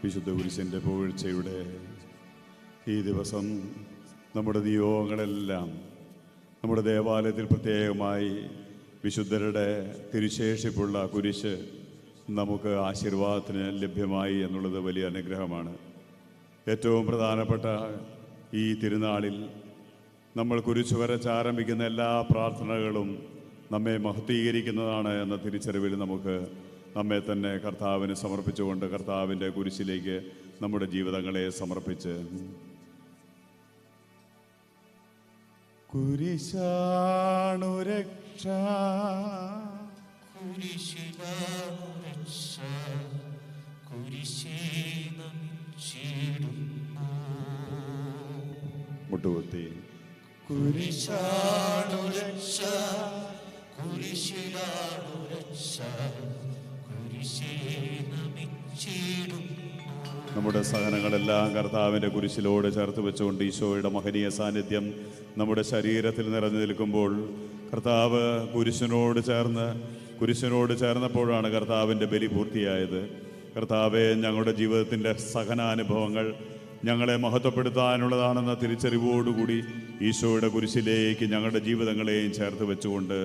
വിശുദ്ധ കുരിശിൻ്റെ പുകഴ്ചയുടെ ഈ ദിവസം നമ്മുടെ നിയോഗങ്ങളെല്ലാം നമ്മുടെ ദേവാലയത്തിൽ പ്രത്യേകമായി വിശുദ്ധരുടെ തിരുശേഷിപ്പുള്ള കുരിശ് നമുക്ക് ആശീർവാദത്തിന് ലഭ്യമായി എന്നുള്ളത് വലിയ അനുഗ്രഹമാണ്. ഏറ്റവും പ്രധാനപ്പെട്ട ഈ തിരുനാളിൽ നമ്മൾ കുരിശ് വരച്ചാരംഭിക്കുന്ന എല്ലാ പ്രാർത്ഥനകളും നമ്മെ മഹത്വീകരിക്കുന്നതാണ് എന്ന തിരിച്ചറിവിൽ നമുക്ക് നമ്മെ തന്നെ കർത്താവിന് സമർപ്പിച്ചുകൊണ്ട് കർത്താവിൻ്റെ കുരിശിലേക്ക് നമ്മുടെ ജീവിതങ്ങളെ സമർപ്പിച്ച് കുരിശാണു രക്ഷ മുട്ടുകുത്തി കുരിശാണു രക്ഷ കുരിശിലാണു രക്ഷ നമ്മുടെ സഹനങ്ങളെല്ലാം കർത്താവിൻ്റെ കുരിശിലോട് ചേർത്ത് വെച്ചുകൊണ്ട് ഈശോയുടെ മഹനീയ സാന്നിധ്യം നമ്മുടെ ശരീരത്തിൽ നിറഞ്ഞു നിൽക്കുമ്പോൾ കർത്താവ് കുരിശിനോട് ചേർന്നപ്പോഴാണ് കർത്താവിൻ്റെ ബലി പൂർത്തിയായത്. കർത്താവെ, ഞങ്ങളുടെ ജീവിതത്തിൻ്റെ സഹനാനുഭവങ്ങൾ ഞങ്ങളെ മഹത്വപ്പെടുത്താനുള്ളതാണെന്ന തിരിച്ചറിവോടുകൂടി ഈശോയുടെ കുരിശിലേക്ക് ഞങ്ങളുടെ ജീവിതങ്ങളെയും ചേർത്ത് വെച്ചുകൊണ്ട്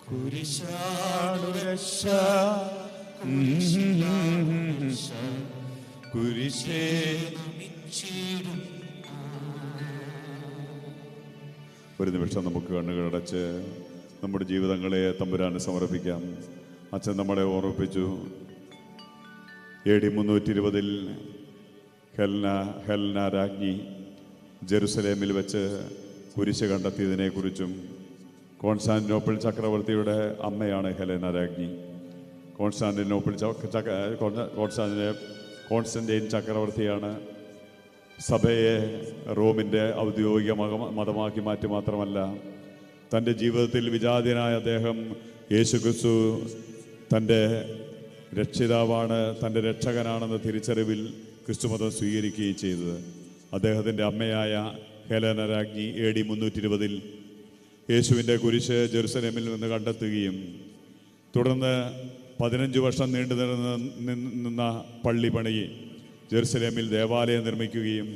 കുരിശാണു രക്ഷ കുരിശേ ഒരു നിമിഷം നമുക്ക് കണ്ണുകളടച്ച് നമ്മുടെ ജീവിതങ്ങളെ തമ്പുരാന് സമർപ്പിക്കാം. അച്ഛൻ നമ്മളെ ഓർമ്മിപ്പിച്ചു, AD 320 ഹെൽന രാജ്ഞി ജെറുസലേമിൽ വെച്ച് കുരിശ് കണ്ടെത്തിയതിനെക്കുറിച്ചും കോൺസ്റ്റാന്റിനോപ്പിൾ ചക്രവർത്തിയുടെ അമ്മയാണ് ഹെലേന രാജ്ഞി. കോൺസ്റ്റന്റൈൻ ചക്രവർത്തിയാണ് സഭയെ റോമിൻ്റെ ഔദ്യോഗിക മതമാക്കി മാറ്റി മാത്രമല്ല, തൻ്റെ ജീവിതത്തിൽ വിജാതീയനായ അദ്ദേഹം യേശുക്രിസ്തു തൻ്റെ രക്ഷിതാവാണ്, തൻ്റെ രക്ഷകനാണെന്ന തിരിച്ചറിവിൽ ക്രിസ്തുമതം സ്വീകരിക്കുകയും ചെയ്തത്. അദ്ദേഹത്തിൻ്റെ അമ്മയായ ഹെലേന രാജ്ഞി AD 320 യേശുവിൻ്റെ കുരിശ് ജെറുസലേമിൽ നിന്ന് കണ്ടെത്തുകയും തുടർന്ന് 15 വർഷം നീണ്ടു നിന്ന പള്ളി പണി ജെറുസലേമിൽ ദേവാലയം നിർമ്മിക്കുകയും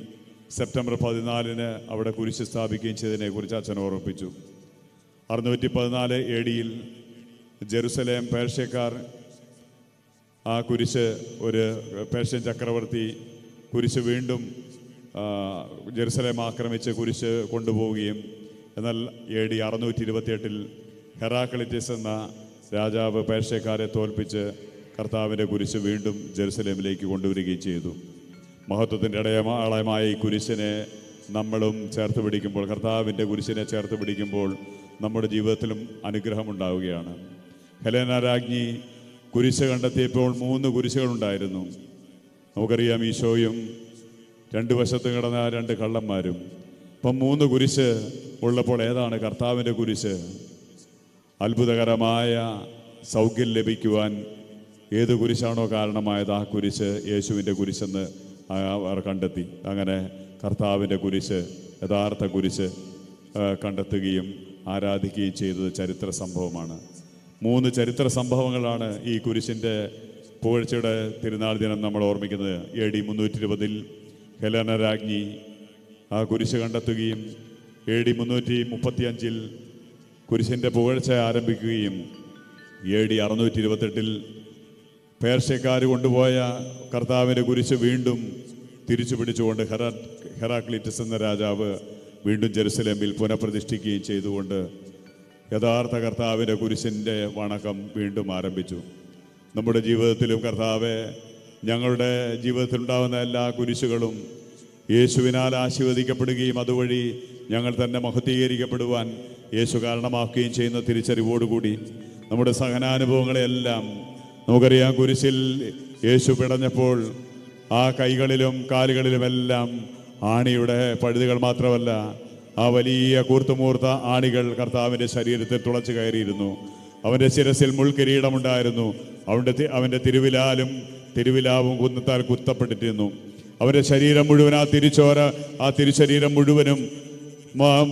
സെപ്റ്റംബർ 14 അവിടെ കുരിശ് സ്ഥാപിക്കുകയും ചെയ്തതിനെക്കുറിച്ച് അച്ഛൻ ഓർമ്മിപ്പിച്ചു. 614 AD ജെറുസലേം പേർഷ്യക്കാർ ആ കുരിശ്, ഒരു പേർഷ്യൻ ചക്രവർത്തി കുരിശ് വീണ്ടും ജെറുസലേം ആക്രമിച്ച് കുരിശ് കൊണ്ടുപോവുകയും എന്നാൽ AD 628 ഹെറാക്ലിറ്റസ് എന്ന രാജാവ് പേർഷ്യക്കാരെ തോൽപ്പിച്ച് കർത്താവിൻ്റെ കുരിശ് വീണ്ടും ജെറുസലേമിലേക്ക് കൊണ്ടുവരികയും ചെയ്തു. മഹത്വത്തിൻ്റെ അടയാളമായ ഈ കുരിശിനെ നമ്മളും ചേർത്ത് പിടിക്കുമ്പോൾ, കർത്താവിൻ്റെ കുരിശിനെ ചേർത്ത് പിടിക്കുമ്പോൾ നമ്മുടെ ജീവിതത്തിലും അനുഗ്രഹമുണ്ടാവുകയാണ്. ഹെലേന രാജ്ഞി കുരിശ് കണ്ടെത്തിയപ്പോൾ 3 കുരിശുകളുണ്ടായിരുന്നു. നമുക്കറിയാം, ഈശോയും 2 വശത്ത് കിടന്ന 2 കള്ളന്മാരും. ഇപ്പം 3 കുരിശ് ഉള്ളപ്പോൾ ഏതാണ് കർത്താവിൻ്റെ കുരിശ്? അത്ഭുതകരമായ സൗഖ്യം ലഭിക്കുവാൻ ഏത് കുരിശാണോ കാരണമായത് ആ കുരിശ് യേശുവിൻ്റെ കുരിശെന്ന് അവർ കണ്ടെത്തി. അങ്ങനെ കർത്താവിൻ്റെ കുരിശ്, യഥാർത്ഥ കുരിശ് കണ്ടെത്തുകയും ആരാധിക്കുകയും ചെയ്തത് ചരിത്ര സംഭവമാണ്. 3 ചരിത്ര സംഭവങ്ങളാണ് ഈ കുരിശിൻ്റെ പുകഴ്ചയുടെ തിരുനാൾ ദിനം നമ്മൾ ഓർമ്മിക്കുന്നത്. AD 320 ഹെലേന രാജ്ഞി ആ കുരിശ് കണ്ടെത്തുകയും AD 335 കുരിശിൻ്റെ പുകഴ്ച ആരംഭിക്കുകയും AD 628 പേർഷ്യക്കാർ കൊണ്ടുപോയ കർത്താവിൻ്റെ കുരിശ് വീണ്ടും തിരിച്ചു പിടിച്ചുകൊണ്ട് ഹെറാക്ലിറ്റസ് എന്ന രാജാവ് വീണ്ടും ജെറുസലേമിൽ പുനഃപ്രതിഷ്ഠിക്കുകയും ചെയ്തുകൊണ്ട് യഥാർത്ഥ കർത്താവിൻ്റെ കുരിശിൻ്റെ വണക്കം വീണ്ടും ആരംഭിച്ചു. നമ്മുടെ ജീവിതത്തിലും കർത്താവെ, ഞങ്ങളുടെ ജീവിതത്തിലുണ്ടാകുന്ന എല്ലാ കുരിശുകളും യേശുവിനാൽ ആശീർവദിക്കപ്പെടുകയും അതുവഴി ഞങ്ങൾ തന്നെ മഹത്വീകരിക്കപ്പെടുവാൻ യേശു കാരണമാക്കുകയും ചെയ്യുന്ന തിരിച്ചറിവോടുകൂടി നമ്മുടെ സഹനാനുഭവങ്ങളെല്ലാം നമുക്കറിയാം. കുരിശിൽ യേശു പിടഞ്ഞപ്പോൾ ആ കൈകളിലും കാലുകളിലുമെല്ലാം ആണിയുടെ പഴുതുകൾ മാത്രമല്ല, ആ വലിയ കൂർത്തുമൂർത്ത ആണികൾ കർത്താവിൻ്റെ ശരീരത്തിൽ തുളച്ചു കയറിയിരുന്നു. അവൻ്റെ ശിരസിൽ മുൾക്കിരീടമുണ്ടായിരുന്നു. അവൻ്റെ തിരുവിലാവും കുന്നത്താൽ കുത്തപ്പെട്ടിരുന്നു. അവൻ്റെ ശരീരം മുഴുവൻ ആ തിരുശരീരം മുഴുവനും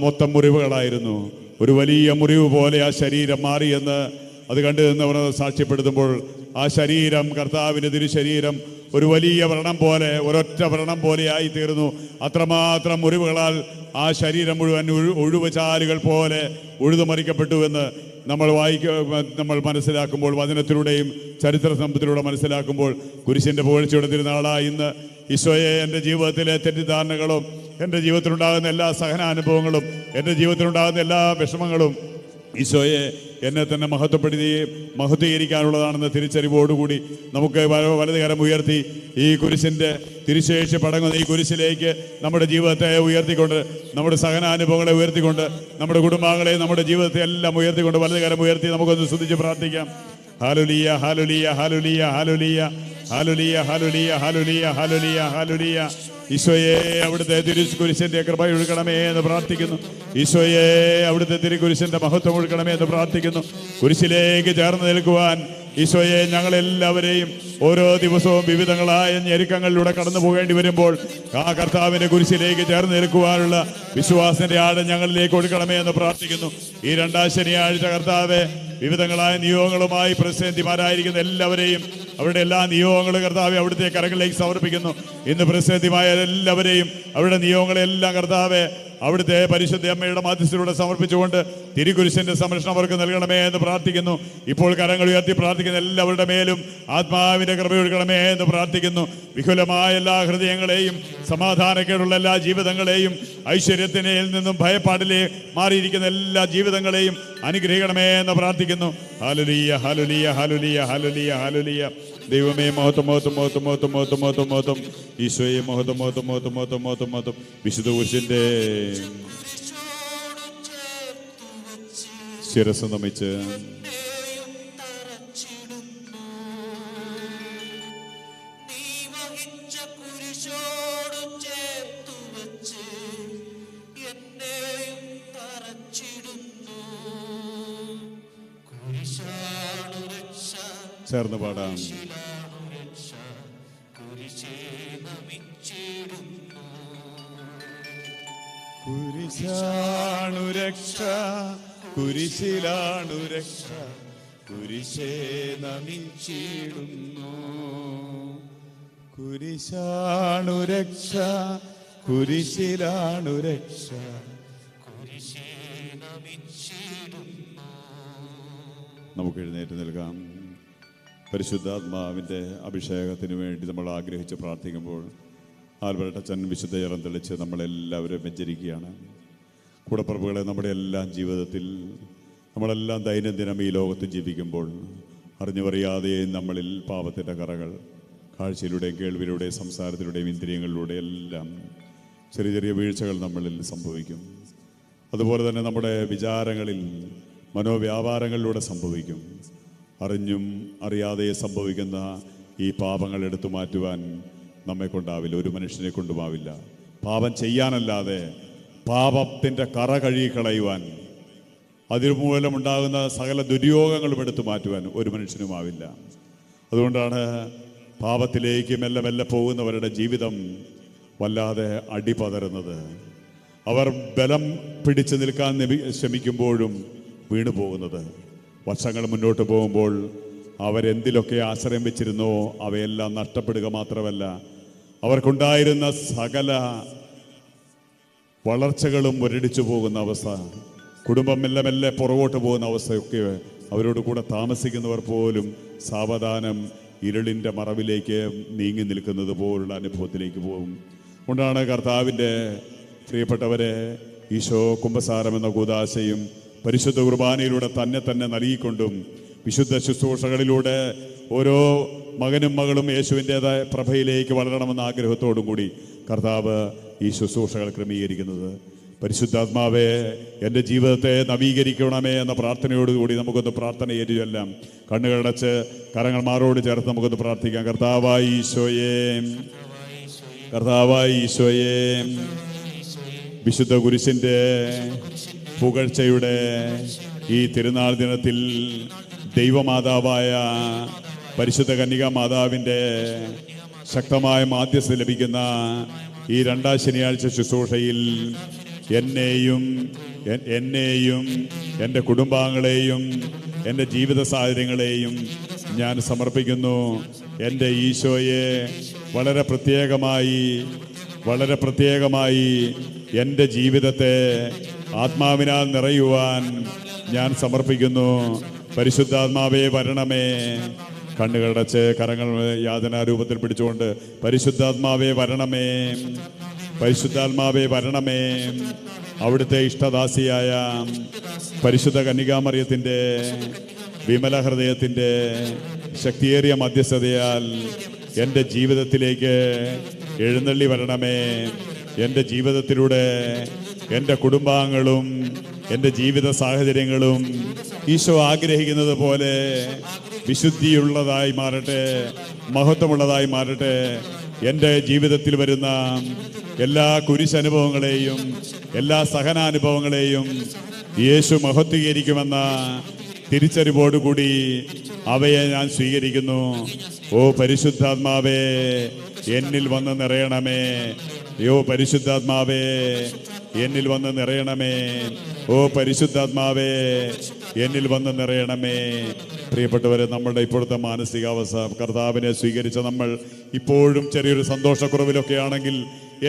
മൊത്തം മുറിവുകളായിരുന്നു. ഒരു വലിയ മുറിവ് പോലെ ആ ശരീരം മാറിയെന്ന് അത് കണ്ടു നിന്നവർ സാക്ഷ്യപ്പെടുത്തുമ്പോൾ ആ ശരീരം, കർത്താവിൻ്റെ തിരുശരീരം ഒരു വലിയ വ്രണം പോലെ, ഒരൊറ്റ വ്രണം പോലെയായി തീർന്നു. അത്രമാത്രം മുറിവുകളാൽ ആ ശരീരം മുഴുവൻ ഒഴിവുചാലുകൾ പോലെ ഉഴുതുമറിക്കപ്പെട്ടുവെന്ന് നമ്മൾ മനസ്സിലാക്കുമ്പോൾ, വചനത്തിലൂടെയും ചരിത്ര സംഭവത്തിലൂടെ മനസ്സിലാക്കുമ്പോൾ, കുരിശിൻ്റെ പുകഴ്ചയുടെ തിരുനാളായി ഇന്ന് ഈശോയെ, എൻ്റെ ജീവിതത്തിലെ തെറ്റിദ്ധാരണകളും, എൻ്റെ ജീവിതത്തിലുണ്ടാകുന്ന എല്ലാ സഹനാനുഭവങ്ങളും, എൻ്റെ ജീവിതത്തിലുണ്ടാകുന്ന എല്ലാ വിഷമങ്ങളും ഈശോയെ എന്നെ തന്നെ മഹത്വീകരിക്കാനുള്ളതാണെന്ന തിരിച്ചറിവോടുകൂടി നമുക്ക് വലതുകരം ഉയർത്തി ഈ കുരിശിൻ്റെ തിരുശേഷി പടങ്ങുന്ന ഈ കുരിശിലേക്ക് നമ്മുടെ ജീവിതത്തെ ഉയർത്തിക്കൊണ്ട്, നമ്മുടെ സഹനാനുഭവങ്ങളെ ഉയർത്തിക്കൊണ്ട്, നമ്മുടെ കുടുംബാംഗങ്ങളെ, നമ്മുടെ ജീവിതത്തെ എല്ലാം ഉയർത്തിക്കൊണ്ട് വലതുകരം ഉയർത്തി നമുക്കൊന്ന് സ്തുതിച്ച് പ്രാർത്ഥിക്കാം. ഹല്ലേലൂയ, ഹല്ലേലൂയ, ഹല്ലേലൂയ, ഹല്ലേലൂയ, ഹല്ലേലൂയ, ഹല്ലേലൂയ, ഹല്ലേലൂയ, ഹല്ലേലൂയ, ഹല്ലേലൂയ. ഈശോയെ, അവിടുത്തെ തിരുക്കുരിശിൻ്റെ കൃപ ഒഴുകണമേ എന്ന് പ്രാർത്ഥിക്കുന്നു. ഈശോയെ, അവിടുത്തെ തിരുക്കുരിശിൻ്റെ മഹത്വം ഒഴുകണമേ എന്ന് പ്രാർത്ഥിക്കുന്നു. കുരിശിലേക്ക് ചേർന്ന് നിൽക്കുവാൻ ഈശോയെ, ഞങ്ങളെല്ലാവരെയും ഓരോ ദിവസവും വിവിധങ്ങളായ ഞെരുക്കങ്ങളിലൂടെ കടന്നു പോകേണ്ടി വരുമ്പോൾ ആ കർത്താവിൻ്റെ കുരിശിലേക്ക് ചേർന്ന് നിൽക്കുവാനുള്ള വിശ്വാസത്തിൻ്റെ ആഴം ഞങ്ങളിലേക്ക് ഒഴുകണമേ എന്ന് പ്രാർത്ഥിക്കുന്നു. ഈ രണ്ടാം ശനിയാഴ്ച കർത്താവെ, വിവിധങ്ങളായ നിയോഗങ്ങളുമായി പ്രതിസന്ധിമാരായിരിക്കുന്ന എല്ലാവരെയും, അവരുടെ എല്ലാ നിയോഗങ്ങളും കർത്താവെ അവിടുത്തെ കരങ്ങളിലേക്ക് സമർപ്പിക്കുന്നു. ഇന്ന് പ്രതിസന്ധിമായ എല്ലാവരെയും, അവരുടെ നിയോഗങ്ങളെല്ലാം കർത്താവെ അവിടുത്തെ പരിശുദ്ധ അമ്മയുടെ മാധ്യസ്ഥയിലൂടെ സമർപ്പിച്ചുകൊണ്ട് തിരുക്കുരിശിൻ്റെ സംരക്ഷണം അവർക്ക് നൽകണമേ എന്ന് പ്രാർത്ഥിക്കുന്നു. ഇപ്പോൾ കരങ്ങൾ ഉയർത്തി പ്രാർത്ഥിക്കുന്ന എല്ലാവരുടെ മേലും ആത്മാവിൻ്റെ കൃപയൊഴുകണമേ എന്ന് പ്രാർത്ഥിക്കുന്നു. വിപുലമായ എല്ലാ ഹൃദയങ്ങളെയും, സമാധാനക്കേടുള്ള എല്ലാ ജീവിതങ്ങളെയും, ഐശ്വര്യത്തിനിൽ നിന്നും ഭയപ്പാടിലെ മാറിയിരിക്കുന്ന എല്ലാ ജീവിതങ്ങളെയും അനുഗ്രഹിക്കണമേ എന്ന് പ്രാർത്ഥിക്കുന്നു. ഹല്ലേലൂയ, ഹല്ലേലൂയ, ഹല്ലേലൂയ, ഹല്ലേലൂയ, ഹല്ലേലൂയ. ദൈവമേ, മഹത്വം, മഹത്വം, മഹത്വം, മഹത്വം, മഹത്വം, മഹത്വം, മഹത്വം. ഈശോയെ, മഹത്വം, മഹത്വം, മഹത്വം, മഹത്വം, മഹത്വം, മഹത്വം. വിശുദ്ധ കുരിശിൻ്റെ ശിരസ്സ് നമിച്ച് ചേർന്ന് പാടാം. കുരിശാണു രക്ഷ, കുരിശിലാണു രക്ഷ, കുരിശേ നമിച്ചിടുന്നു. കുരിശാണു രക്ഷ, കുരിശിലാണു രക്ഷ, കുരിശേ നമിച്ചിടുന്നു. നമുക്ക് എഴുന്നേറ്റ് നിൽക്കാം. പരിശുദ്ധാത്മാവിൻ്റെ അഭിഷേകത്തിന് വേണ്ടി നമ്മൾ ആഗ്രഹിച്ച് പ്രാർത്ഥിക്കുമ്പോൾ ആൽബർട്ടച്ചൻ വിശുദ്ധ ജലം തെളിച്ച് നമ്മളെല്ലാവരും വെഞ്ചരിക്കുകയാണ്. കൂടപ്പറപ്പുകളെ, നമ്മുടെ എല്ലാം ജീവിതത്തിൽ നമ്മളെല്ലാം ദൈനംദിനം ഈ ലോകത്ത് ജീവിക്കുമ്പോൾ അറിഞ്ഞുപറിയാതെയും നമ്മളിൽ പാപത്തിൻ്റെ കറകൾ കാഴ്ചയിലൂടെയും കേൾവിയിലൂടെയും സംസാരത്തിലൂടെയും ഇന്ദ്രിയങ്ങളിലൂടെയും എല്ലാം ചെറിയ ചെറിയ വീഴ്ചകൾ നമ്മളിൽ സംഭവിക്കും. അതുപോലെ തന്നെ നമ്മുടെ വിചാരങ്ങളിൽ, മനോവ്യാപാരങ്ങളിലൂടെ സംഭവിക്കും. അറിഞ്ഞും അറിയാതെ സംഭവിക്കുന്ന ഈ പാപങ്ങൾ എടുത്തു മാറ്റുവാൻ നമ്മെ കൊണ്ടാവില്ല, ഒരു മനുഷ്യനെ കൊണ്ടുമാവില്ല. പാപം ചെയ്യാനല്ലാതെ പാപത്തിൻ്റെ കറ കഴുകിക്കളയുവാൻ, അതിമൂലമുണ്ടാകുന്ന സകല ദുര്യോഗങ്ങളും എടുത്തു മാറ്റുവാൻ ഒരു മനുഷ്യനുമാവില്ല. അതുകൊണ്ടാണ് പാപത്തിലേക്ക് മെല്ലെ മെല്ലെ പോകുന്നവരുടെ ജീവിതം വല്ലാതെ അടിപതറുന്നത്. അവർ ബലം പിടിച്ചു നിൽക്കാൻ ശ്രമിക്കുമ്പോഴും വീണു പോകുന്നത്. വർഷങ്ങൾ മുന്നോട്ട് പോകുമ്പോൾ അവരെന്തിലൊക്കെ ആശ്രയം വെച്ചിരുന്നോ അവയെല്ലാം നഷ്ടപ്പെടുക മാത്രമല്ല, അവർക്കുണ്ടായിരുന്ന സകല വളർച്ചകളും മുരടിച്ചു പോകുന്ന അവസ്ഥ, കുടുംബം മെല്ലെ മെല്ലെ പുറകോട്ട് പോകുന്ന അവസ്ഥയൊക്കെ അവരോട് കൂടെ താമസിക്കുന്നവർ പോലും സാവധാനം ഇരുളിൻ്റെ മറവിലേക്ക് നീങ്ങി നിൽക്കുന്നത് പോലുള്ള അനുഭവത്തിലേക്ക് പോകും. അതുകൊണ്ടാണ് കർത്താവിൻ്റെ പ്രിയപ്പെട്ടവരെ, ഈശോ കുമ്പസാരം എന്ന കൂദാശയും പരിശുദ്ധ കുർബാനയിലൂടെ തന്നെ നൽകിക്കൊണ്ടും വിശുദ്ധ ശുശ്രൂഷകളിലൂടെ ഓരോ മകനും മകളും യേശുവിൻ്റെതായ പ്രഭയിലേക്ക് വളരണമെന്ന ആഗ്രഹത്തോടും കൂടി കർത്താവ് ഈ ശുശ്രൂഷകൾ ക്രമീകരിക്കുന്നത്. പരിശുദ്ധാത്മാവേ, എൻ്റെ ജീവിതത്തെ നവീകരിക്കണമേ എന്ന പ്രാർത്ഥനയോടുകൂടി നമുക്കൊന്ന് പ്രാർത്ഥന ഏറ്റുചൊല്ലാം. കണ്ണുകളടച്ച് കരങ്ങൾ മാറോട് ചേർത്ത് നമുക്കൊന്ന് പ്രാർത്ഥിക്കാം. കർത്താവായ ഈശോയേ, കർത്താവായ ഈശോയേ, വിശുദ്ധ കുരിശിൻ്റെ പുകഴ്ചയുടെ ഈ തിരുനാൾ ദിനത്തിൽ ദൈവമാതാവായ പരിശുദ്ധ കന്യകാ മാതാവിൻ്റെ ശക്തമായ മാധ്യസ്ഥ ലഭിക്കുന്ന ഈ രണ്ടാം ശനിയാഴ്ച ശുശ്രൂഷയിൽ എന്നെയും എൻ്റെ കുടുംബാംഗങ്ങളെയും എൻ്റെ ജീവിത സാഹചര്യങ്ങളെയും ഞാൻ സമർപ്പിക്കുന്നു. എൻ്റെ ഈശോയെ വളരെ പ്രത്യേകമായി എൻ്റെ ജീവിതത്തെ ആത്മാവിനാൽ നിറയുവാൻ ഞാൻ സമർപ്പിക്കുന്നു. പരിശുദ്ധാത്മാവേ വരണമേ. കണ്ണുകളടച്ച് കരങ്ങൾ യാതനാരൂപത്തിൽ പിടിച്ചുകൊണ്ട് പരിശുദ്ധാത്മാവേ വരണമേ, പരിശുദ്ധാത്മാവേ വരണമേ. അവിടുത്തെ ഇഷ്ടദാസിയായ പരിശുദ്ധ കന്യകാമറിയത്തിൻ്റെ വിമല ഹൃദയത്തിൻ്റെ ശക്തിയേറിയ മധ്യസ്ഥതയാൽ എൻ്റെ ജീവിതത്തിലേക്ക് എഴുന്നള്ളി വരണമേ. എൻ്റെ ജീവിതത്തിലൂടെ എൻ്റെ കുടുംബാംഗങ്ങളും എൻ്റെ ജീവിത സാഹചര്യങ്ങളും ഈശോ ആഗ്രഹിക്കുന്നത് പോലെ വിശുദ്ധിയുള്ളതായി മാറട്ടെ, മഹത്വമുള്ളതായി മാറട്ടെ. എൻ്റെ ജീവിതത്തിൽ വരുന്ന എല്ലാ കുരിശനുഭവങ്ങളെയും എല്ലാ സഹനാനുഭവങ്ങളെയും യേശു മഹത്വീകരിക്കുമെന്ന തിരിച്ചറിവോടുകൂടി അവയെ ഞാൻ സ്വീകരിക്കുന്നു. ഓ പരിശുദ്ധാത്മാവേ, എന്നിൽ വന്ന് നിറയണമേ. യോ പരിശുദ്ധാത്മാവേ, എന്നിൽ വന്ന് നിറയണമേ. ഓ പരിശുദ്ധാത്മാവേ, എന്നിൽ വന്ന് നിറയണമേ. പ്രിയപ്പെട്ടവരെ, നമ്മളുടെ ഇപ്പോഴത്തെ മാനസികാവസ്ഥ, കർത്താവിനെ സ്വീകരിച്ച നമ്മൾ ഇപ്പോഴും ചെറിയൊരു സന്തോഷക്കുറവിലൊക്കെ ആണെങ്കിൽ,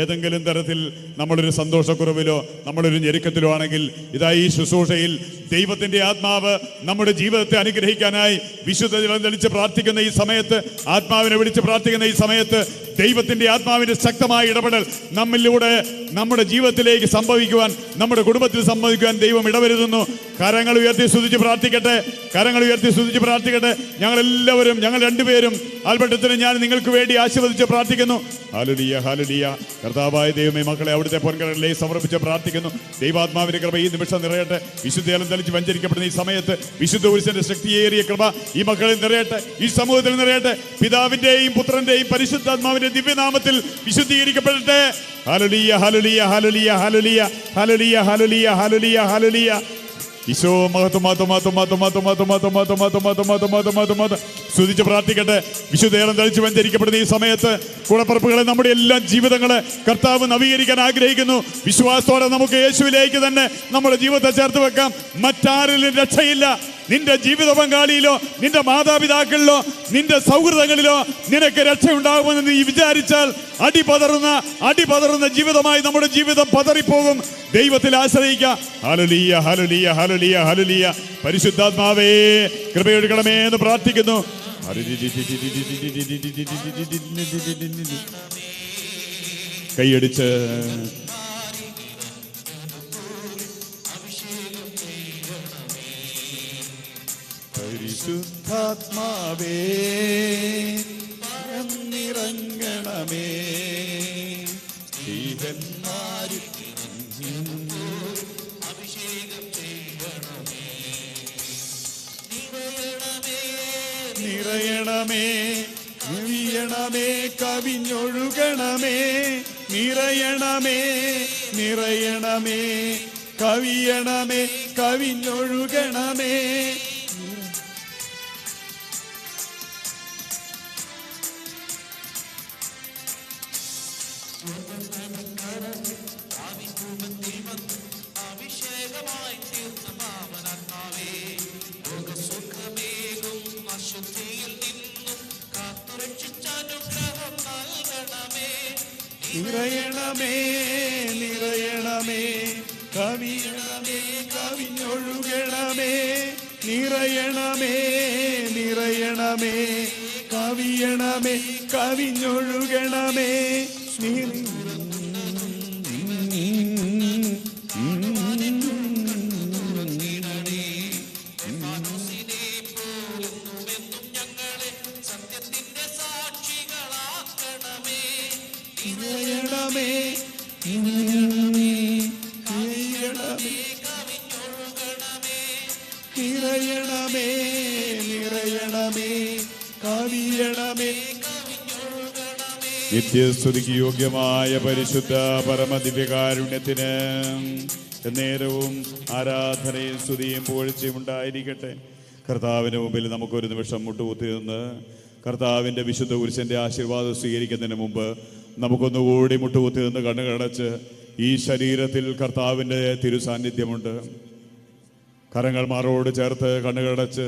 ഏതെങ്കിലും തരത്തിൽ നമ്മളൊരു സന്തോഷക്കുറവിലോ നമ്മളൊരു ഞെരുക്കത്തിലോ ആണെങ്കിൽ, ഇതാ ഈ ശുശ്രൂഷയിൽ ദൈവത്തിൻ്റെ ആത്മാവ് നമ്മുടെ ജീവിതത്തെ അനുഗ്രഹിക്കാനായി വിശുദ്ധ ജലം തെളിച്ച് പ്രാർത്ഥിക്കുന്ന ഈ സമയത്ത്, ആത്മാവിനെ വിളിച്ച് പ്രാർത്ഥിക്കുന്ന ഈ സമയത്ത് ദൈവത്തിൻ്റെ ആത്മാവിൻ്റെ ശക്തമായ ഇടപെടൽ നമ്മിലൂടെ നമ്മുടെ ജീവിതത്തിലേക്ക് സംഭവിക്കുവാൻ, നമ്മുടെ കുടുംബത്തിൽ സംഭവിക്കുവാൻ ദൈവം ഇടവരുത്തുന്നു. കരങ്ങൾ ഉയർത്തി സ്തുതിച്ച് പ്രാർത്ഥിക്കട്ടെ, കരങ്ങൾ ഉയർത്തി സ്തുതിച്ച് പ്രാർത്ഥിക്കട്ടെ. ഞങ്ങളെല്ലാവരും, ഞങ്ങൾ രണ്ടുപേരും ആൽബർട്ടത്തിന് ഞാൻ നിങ്ങൾക്ക് വേണ്ടി ആശീർവദിച്ച് പ്രാർത്ഥിക്കുന്നു. Hallelujah, hallelujah. കർത്താവായ ദൈവമേ, മക്കളെ അവിടുത്തെ പൊൻകരങ്ങളിലേക്ക് സമർപ്പിച്ച് പ്രാർത്ഥിക്കുന്നു. ദൈവാത്മാവിന്റെ കൃപ ഈ നിമിഷം നിറയട്ടെ. വിശുദ്ധജലം തളിച്ച് വഞ്ചരിക്കപ്പെടുന്ന ഈ സമയത്ത് വിശുദ്ധ പുരുഷന്റെ ശക്തിയേറിയ കൃപ ഈ മക്കളിൽ നിറയട്ടെ, ഈ സമൂഹത്തിൽ നിറയട്ടെ. പിതാവിന്റെയും പുത്രന്റെയും പരിശുദ്ധാത്മാവിന്റെ ദിവ്യനാമത്തിൽ വിശുദ്ധീകരിക്കപ്പെടട്ടെ. ഹല്ലേലൂയ, ഹല്ലേലൂയ, ഹല്ലേലൂയ, ഹല്ലേലൂയ, ഹല്ലേലൂയ, ഹല്ലേലൂയ, ഹല്ലേലൂയ, ഹല്ലേലൂയ. ഈശോ സ്തുതിച്ച് പ്രാർത്ഥിക്കട്ടെ. വിശുദ്ധേളം തളിച്ച് വഞ്ചരിക്കപ്പെടുന്ന ഈ സമയത്ത് കൂടപ്പറപ്പുകളെ, നമ്മുടെ എല്ലാ ജീവിതങ്ങളെ കർത്താവ് നവീകരിക്കാൻ ആഗ്രഹിക്കുന്നു. വിശ്വാസത്തോടെ നമുക്ക് യേശുവിലേക്ക് തന്നെ നമ്മുടെ ജീവിതത്തെ ചേർത്ത് വെക്കാം. മറ്റാരിലും രക്ഷയില്ല. നിന്റെ ജീവിത പങ്കാളിയിലോ നിന്റെ മാതാപിതാക്കളിലോ നിന്റെ സൗഹൃദങ്ങളിലോ നിനക്ക് രക്ഷയുണ്ടാകുമെന്ന് നീ വിചാരിച്ചാൽ അടിപതറുന്ന ജീവിതമായി നമ്മുടെ ജീവിതം പതറിപ്പോകും. ദൈവത്തിൽ ആശ്രയിക്കുക. ഹല്ലേലൂയ, ഹല്ലേലൂയ, ഹല്ലേലൂയ, ഹല്ലേലൂയ. പരിശുദ്ധാത്മാവേ, കൃപയൊഴുകണമേ എന്ന് പ്രാർത്ഥിക്കുന്നു. കൈയടിച്ച് പരിശുദ്ധാത്മാവേ നിറങ്ങണമേ. നിറയണമേ, നിറയണമേ, കവിഞ്ഞൊഴുകണമേ. നിറയണമേ, നിറയണമേ, കവിയണമേ, കവിഞ്ഞൊഴുകണമേ. നിറയണമേ, നിറയണമേ, കവിയണമേ, കവിഞ്ഞൊഴുകണമേ. നിറയണമേ, നിറയണമേ, കവിയണമേ, കവിഞ്ഞൊഴുകണമേ. നിറയണമേ, നിറയണമേ, കവിയണമേ. നിത്യസ്തുതിക്ക് യോഗ്യമായ പരിശുദ്ധ പരമദിവ്യകാരുണ്യത്തിന് നേരവും ആരാധനയും സ്തുതിയും പുകഴ്ചയും ഉണ്ടായിരിക്കട്ടെ. കർത്താവിന് മുമ്പിൽ നമുക്കൊരു നിമിഷം മുട്ടുകുത്തി നിന്ന് കർത്താവിൻ്റെ വിശുദ്ധ കുരിശൻ്റെ ആശീർവാദം സ്വീകരിക്കുന്നതിന് മുമ്പ് നമുക്കൊന്നുകൂടി മുട്ടുകുത്തി നിന്ന് കണ്ണുകളടച്ച്, ഈ ശരീരത്തിൽ കർത്താവിൻ്റെ തിരുസാന്നിധ്യമുണ്ട്. കരങ്ങൾ മാറോട് ചേർത്ത് കണ്ണുകളടച്ച്